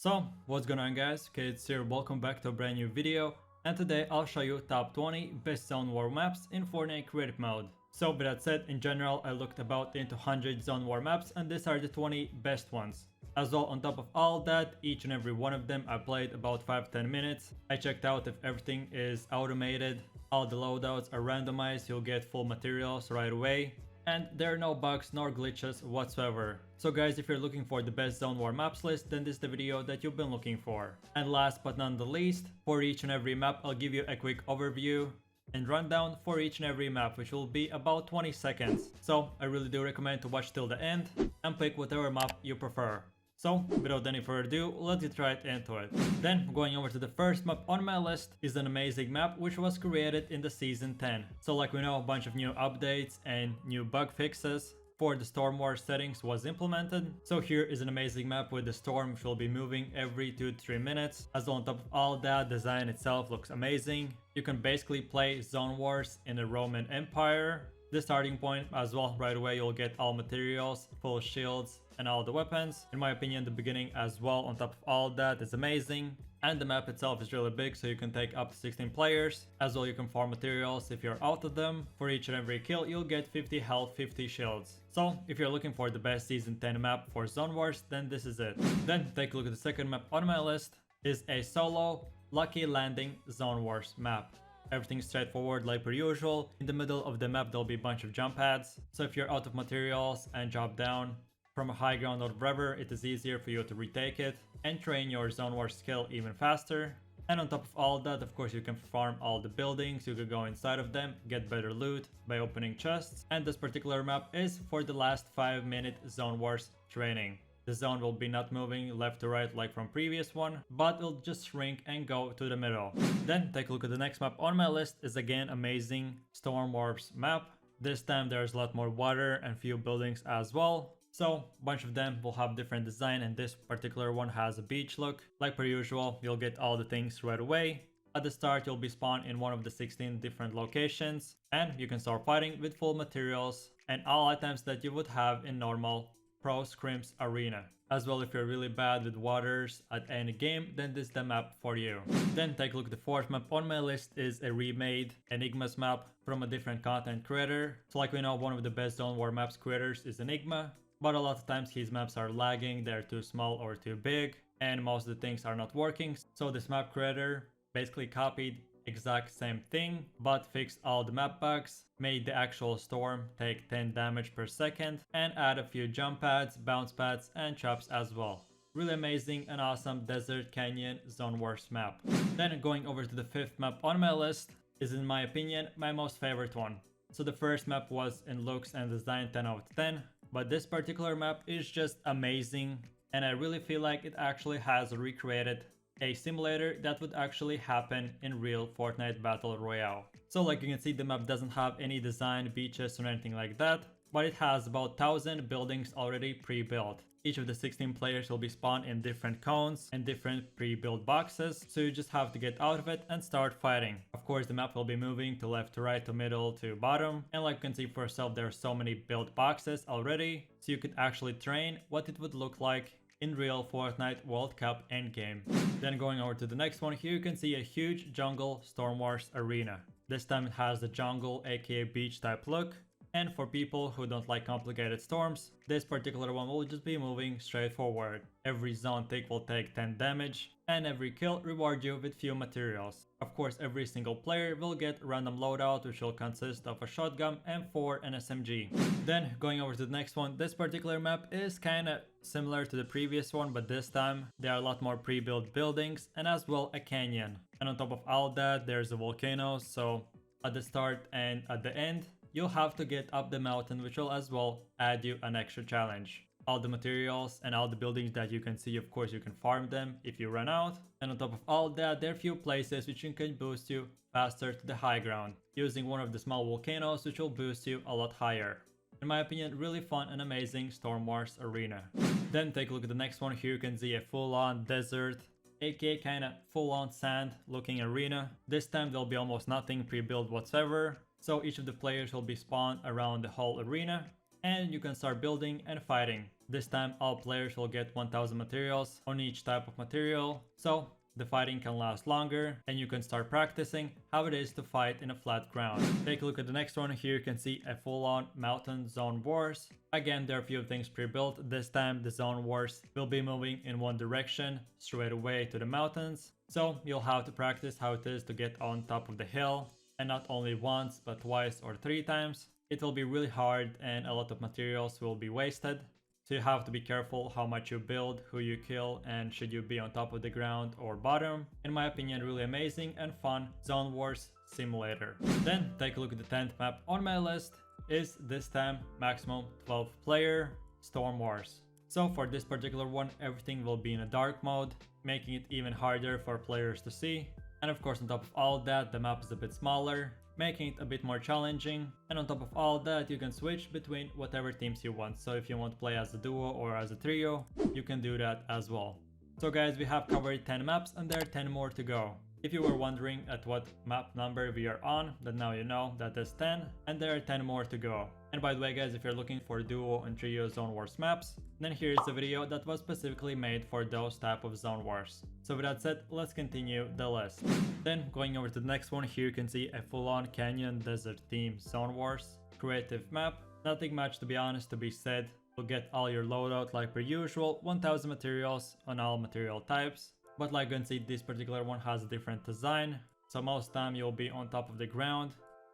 So, what's going on guys, Kaids here, welcome back to a brand new video, and today I'll show you top 20 best zone war maps in Fortnite creative mode. So with that said, in general I looked about into 100 zone war maps and these are the 20 best ones. As well, on top of all that, each and every one of them I played about 5-10 minutes. I checked out if everything is automated, all the loadouts are randomized, you'll get full materials right away. And there are no bugs nor glitches whatsoever. So guys, if you're looking for the best zone war maps list, then this is the video that you've been looking for. And last but not the least, for each and every map I'll give you a quick overview and rundown for each and every map, which will be about 20 seconds. So I really do recommend to watch till the end and pick whatever map you prefer. So, without any further ado, let's get right into it. Then, going over to the first map on my list is an amazing map which was created in the Season 10. So like we know, a bunch of new updates and new bug fixes for the Storm War settings was implemented. So here is an amazing map with the storm which will be moving every 2-3 minutes. As well, on top of all that, design itself looks amazing. You can basically play Zone Wars in the Roman Empire. The starting point as well, right away you'll get all materials, full shields and all the weapons. In my opinion, the beginning as well, on top of all that, is amazing. And the map itself is really big, so you can take up to 16 players. As well, you can farm materials if you're out of them. For each and every kill, you'll get 50 health, 50 shields. So, if you're looking for the best Season 10 map for Zone Wars, then this is it. Then, take a look at the second map on my list. Is a solo Lucky Landing Zone Wars map. Everything's straightforward like per usual. In the middle of the map there'll be a bunch of jump pads. So if you're out of materials and drop down from a high ground or wherever, it is easier for you to retake it and train your Zone War skill even faster. And on top of all that, of course, you can farm all the buildings, you could go inside of them, get better loot by opening chests. And this particular map is for the last 5-minute Zone Wars training. The zone will be not moving left to right like from previous one, but it'll just shrink and go to the middle. Then take a look at the next map on my list is again amazing Storm Wars map. This time there's a lot more water and few buildings as well. So a bunch of them will have different design and this particular one has a beach look. Like per usual, you'll get all the things right away. At the start you'll be spawned in one of the 16 different locations and you can start fighting with full materials and all items that you would have in normal Pro Scrims Arena. As well, if you're really bad with waters at any game, then this is the map for you. Then take a look at the fourth map on my list is a remade Enigma's map from a different content creator. So like we know, one of the best Zone War maps creators is Enigma, but a lot of times his maps are lagging, they're too small or too big, and most of the things are not working. So this map creator basically copied exact same thing but fixed all the map bugs, made the actual storm take 10 damage per second and add a few jump pads, bounce pads and traps as well. Really amazing and awesome Desert Canyon Zone Wars map. Then going over to the fifth map on my list is, in my opinion, my most favorite one. So the first map was in looks and design 10 out of 10, but this particular map is just amazing and I really feel like it actually has recreated a simulator that would actually happen in real Fortnite Battle Royale. So like you can see, the map doesn't have any design, beaches or anything like that, but it has about 1000 buildings already pre-built. Each of the 16 players will be spawned in different cones and different pre-built boxes, so you just have to get out of it and start fighting. Of course, the map will be moving to left to right to middle to bottom, and like you can see for yourself, there are so many built boxes already, so you could actually train what it would look like in real Fortnite World Cup endgame. Then going over to the next one, here you can see a huge jungle Storm Wars arena. This time it has the jungle aka beach type look, and for people who don't like complicated storms, this particular one will just be moving straight forward. Every zone tick will take 10 damage and every kill reward you with few materials. Of course, every single player will get random loadout which will consist of a shotgun, M4 and SMG. Then going over to the next one, this particular map is kinda similar to the previous one, but this time there are a lot more pre-built buildings and as well a canyon. And on top of all that, there's a volcano, so at the start and at the end you'll have to get up the mountain, which will as well add you an extra challenge. All the materials and all the buildings that you can see, of course you can farm them if you run out. And on top of all that, there are few places which can boost you faster to the high ground, using one of the small volcanoes which will boost you a lot higher. In my opinion, really fun and amazing Storm Wars arena. Then take a look at the next one. Here you can see a full-on desert, aka kinda full-on sand looking arena. This time there'll be almost nothing pre-built whatsoever. So each of the players will be spawned around the whole arena and you can start building and fighting. This time all players will get 1000 materials on each type of material, so the fighting can last longer and you can start practicing how it is to fight in a flat ground. Take a look at the next one. Here you can see a full-on mountain zone wars. Again, there are a few things pre-built. This time the zone wars will be moving in one direction straight away to the mountains. So you'll have to practice how it is to get on top of the hill, and not only once but twice or 3 times. It will be really hard and a lot of materials will be wasted. So you have to be careful how much you build, who you kill, and should you be on top of the ground or bottom. In my opinion, really amazing and fun Zone Wars simulator. Then take a look at the 10th map on my list is this time maximum 12 player Storm Wars. So for this particular one, everything will be in a dark mode, making it even harder for players to see. And of course, on top of all that, the map is a bit smaller, making it a bit more challenging. And on top of all that, you can switch between whatever teams you want. So if you want to play as a duo or as a trio, you can do that as well. So guys, we have covered 10 maps and there are 10 more to go. If you were wondering at what map number we are on, then now you know that is 10 and there are 10 more to go. And by the way guys, if you're looking for duo and trio Zone Wars maps, then here's a video that was specifically made for those type of Zone Wars. So with that said, let's continue the list. Then going over to the next one, here you can see a full-on canyon desert theme Zone Wars creative map. Nothing much to be honest to be said. You'll get all your loadout like per usual, 1000 materials on all material types. But like you can see, this particular one has a different design. So most time you'll be on top of the ground,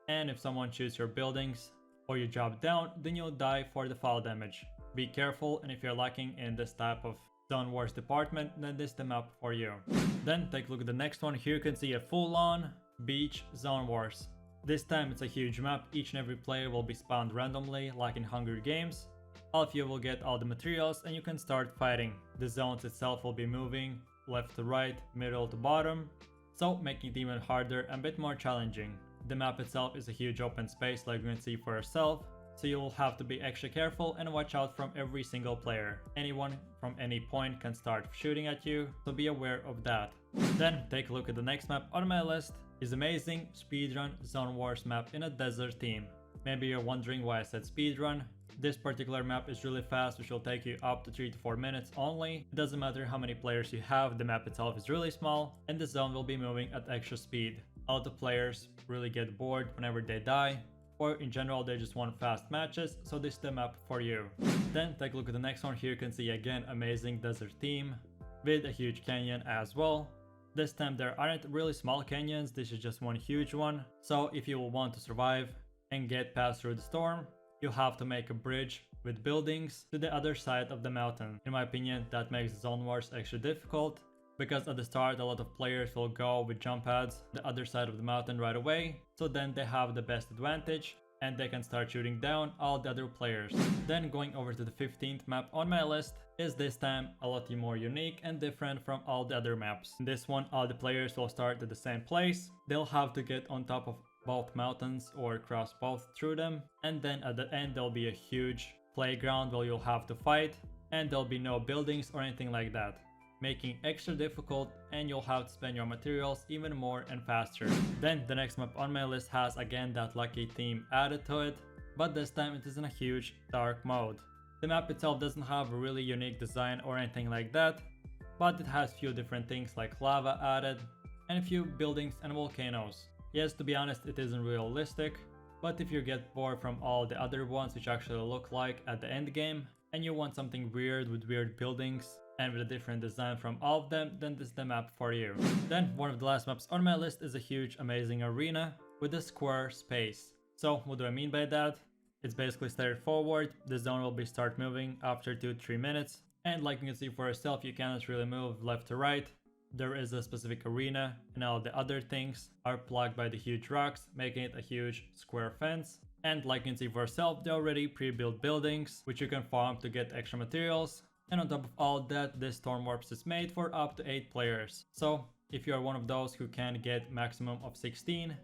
and if someone shoots your buildings or you drop down, then you'll die for the fall damage. Be careful, and if you're lacking in this type of Zone Wars department, then this is the map for you. Then take a look at the next one. Here you can see a full-on beach Zone Wars. This time it's a huge map. Each and every player will be spawned randomly like in Hunger Games. All of you will get all the materials and you can start fighting. The zones itself will be moving left to right, middle to bottom, so making it even harder and a bit more challenging. The map itself is a huge open space like you can see for yourself, so you will have to be extra careful and watch out from every single player. Anyone from any point can start shooting at you, so be aware of that. Then take a look at the next map on my list is amazing speedrun Zone Wars map in a desert theme. Maybe you're wondering why I said speedrun. This particular map is really fast, which will take you up to 3 to 4 minutes only. It doesn't matter how many players you have, the map itself is really small and the zone will be moving at extra speed. All the players really get bored whenever they die, or in general they just want fast matches, so this is the map for you. Then take a look at the next one. Here you can see again amazing desert theme with a huge canyon as well. This time there aren't really small canyons, this is just one huge one. So if you will want to survive and get past through the storm, you'll have to make a bridge with buildings to the other side of the mountain. In my opinion, that makes Zone Wars extra difficult, because at the start a lot of players will go with jump pads the other side of the mountain right away, so then they have the best advantage and they can start shooting down all the other players. Then going over to the 15th map on my list is this time a lot more unique and different from all the other maps. In this one, all the players will start at the same place. They'll have to get on top of both mountains or cross both through them, and then at the end there'll be a huge playground where you'll have to fight, and there'll be no buildings or anything like that, making extra difficult, and you'll have to spend your materials even more and faster. Then the next map on my list has again that lucky theme added to it, but this time it is in a huge dark mode. The map itself doesn't have a really unique design or anything like that, but it has few different things like lava added and a few buildings and volcanoes. Yes, to be honest, it isn't realistic, but if you get bored from all the other ones which actually look like at the end game, and you want something weird with weird buildings and with a different design from all of them, then this is the map for you. Then one of the last maps on my list is a huge amazing arena with a square space. So what do I mean by that? It's basically straightforward. The zone will start moving after 2-3 minutes, and like you can see for yourself, you cannot really move left to right. There is a specific arena and all the other things are blocked by the huge rocks, making it a huge square fence. And like you can see for yourself, there are already pre-built buildings which you can farm to get extra materials. And on top of all that, this Storm Warps is made for up to 8 players. So if you are one of those who can get maximum of 16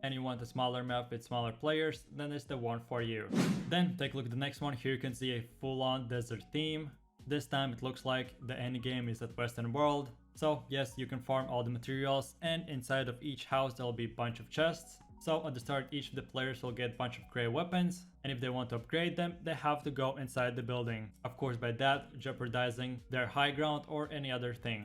and you want a smaller map with smaller players, then it's the one for you. Then take a look at the next one. Here you can see a full-on desert theme. This time it looks like the end game is at Western World. So yes, you can farm all the materials, and inside of each house there will be a bunch of chests. So at the start, each of the players will get a bunch of great weapons, and if they want to upgrade them, they have to go inside the building. Of course, by that, jeopardizing their high ground or any other thing.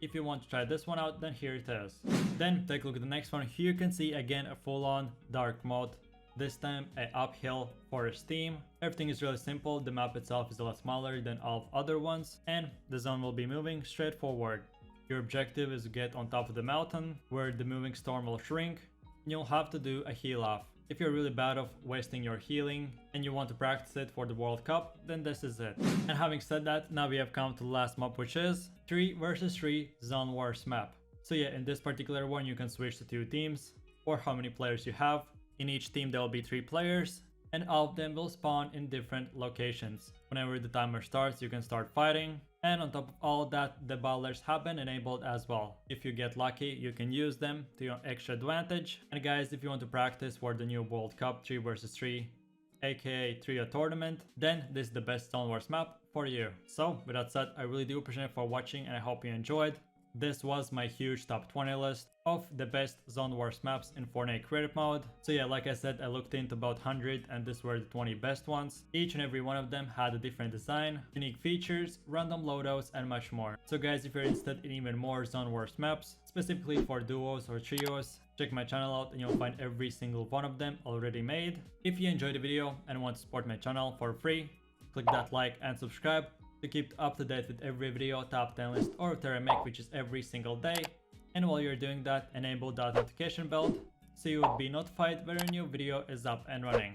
If you want to try this one out, then here it is. Then take a look at the next one. Here you can see again a full-on dark mode. This time a uphill forest theme. Everything is really simple, the map itself is a lot smaller than all other ones, and the zone will be moving straight forward. Your objective is to get on top of the mountain, where the moving storm will shrink, and you'll have to do a heal off. If you're really bad of wasting your healing and you want to practice it for the World Cup, then this is it. And having said that, now we have come to the last map, which is 3 versus 3 Zone Wars map. So yeah, in this particular one you can switch to 2 teams, or how many players you have. In each team there will be 3 players, and all of them will spawn in different locations. Whenever the timer starts, you can start fighting. And on top of all that, the ballers have been enabled as well. If you get lucky, you can use them to your extra advantage. And guys, if you want to practice for the new World Cup 3 versus 3, aka trio tournament, then this is the best Zone Wars map for you. So with that said, I really do appreciate it for watching, and I hope you enjoyed. This was my huge top 20 list of the best Zone Wars maps in Fortnite creative mode. So yeah, like I said, I looked into about 100 and these were the 20 best ones. Each and every one of them had a different design, unique features, random loadouts, and much more. So guys, if you're interested in even more Zone Wars maps, specifically for duos or trios, check my channel out and you'll find every single one of them already made. If you enjoyed the video and want to support my channel for free, click that like and subscribe to keep up to date with every video, top 10 list, or whatever I make, which is every single day. And while you're doing that, enable that notification bell so you will be notified when a new video is up and running.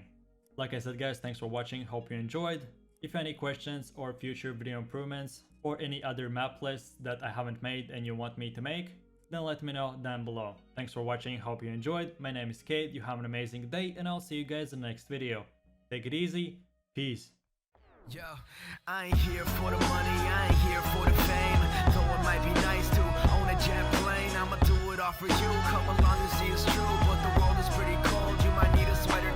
Like I said guys, thanks for watching, hope you enjoyed. If you have any questions or future video improvements or any other map lists that I haven't made and you want me to make, then let me know down below. Thanks for watching, hope you enjoyed. My name is Kaid, you have an amazing day, and I'll see you guys in the next video. Take it easy, peace. Yo, I ain't here for the money, I ain't here for the fame. Though it might be nice to own a jet plane, I'ma do it all for you. Come along and see it's true, but the world is pretty cold. You might need a sweater.